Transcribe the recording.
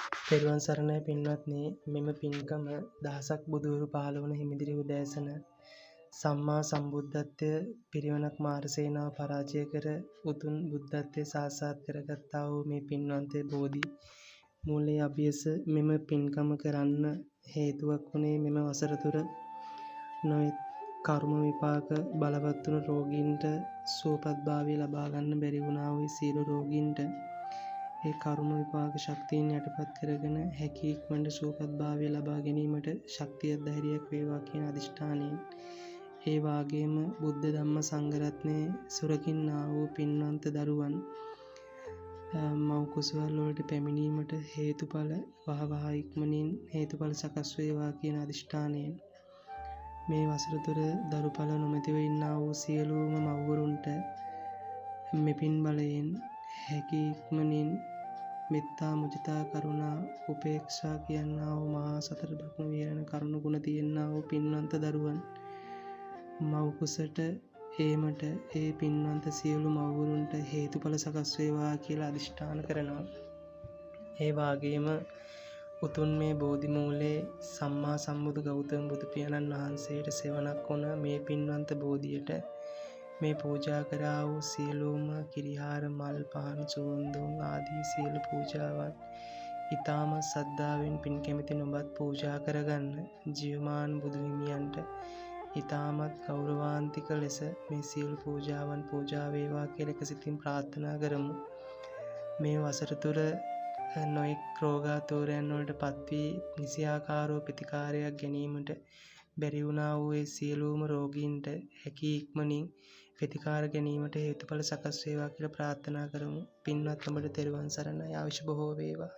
තෙරුවන් සරණයි පින්වත්නි, මෙම පින්කම දහසක් බුදුවරු පහළ වන හිමිදිරි උදෑසන සම්මා සම්බුද්ධත්වය පිරිවනක් මාරසේනාව පරාජය කර උතුම් බුද්ධත්වය සාක්ෂාත් කරගත්තා වූ මේ පින්වන්ත බෝධි මූලයේ අභියස මෙම පින්කම කරන්න හේතුවක් වුණේ මෙම වසර තුර නොයෙක් කර්ම විපාක බලවත් වුණු රෝගීන්ට සුවපත්භාවය ලබා ගන්න බැරි වුණා වූ සියලු රෝගීන්ට ඒ කර්ම විපාක ශක්තියෙන් යටපත් කරගෙන හැකි ඉක්මනට සුවපත්භාවය ලබා ගැනීමට ශක්තිය ධෛර්යයක් වේවා කියන අදිෂ්ඨානයෙන් ඒ වාගේම බුද්ධ ධම්ම සංඝ රත්නයේ සුරකින්නා වූ පින්වන්ත දරුවන් මව් කුසවල් වලට පැමිණීමට හේතුඵල වහවහ ඉක්මනින් හේතුඵල සකස් වේවා කියන අදිෂ්ඨානයෙන් මේ වසර තුර දරුඵල නොමැතිව ඉන්නා වූ සියලුම මව්වරුන්ට මෙපින් බලයෙන් හැකි ඉක්මනින් මෙත්තා මුදිතා කරුණා උපේක්ෂා කියනා වූ මහා සතර බ්‍රහ්ම විහරණ කරුණ ගුණ තියෙනා වූ පින්වන්ත දරුවන් මව් කුසට ඒමට ඒ පින්වන්ත සියලු මව්වරුන්ට හේතුඵල සකස් වේවා කියලා අදිෂ්ඨාන කරනවා. ඒ වාගේම උතුම් මේ බෝධි මූලයේ සම්මා සම්බුදු ගෞතම බුදු පියාණන් වහන්සේට සෙවණක් වුණ මේ පින්වන්ත බෝධියට මේ පූජා කරා වූ සියලුම කිරිහාර මල් පහන් සුවඳුන් ආදී සියලු පූජාවන් ඊටම සද්ධාවෙන් පින් කැමති නොබත් පූජා කරගන්න ජීවමාන බුදු හිමියන්ට ඊටමත් ගෞරවාන්විත ලෙස මේ සියලු පූජාවන් පූජා වේවා කියලා එකසිතින් ප්‍රාර්ථනා කරමු. මේ වසර තුර නොඑක් රෝගාතුරයන් වලට පත් වී නිසියාකාරව ප්‍රතිකාරයක් ගැනීමට බැරි වුණා වූ ඒ සියලුම රෝගීන්ට හැකි ඉක්මනින් ප්‍රතිකාර ගැනීමට හේතුඵල සකස් වේවා කියලා ප්‍රාර්ථනා කරමු. පින්වත් ඔබට තෙරුවන් සරණයි. ආයුෂ බොහෝ වේවා.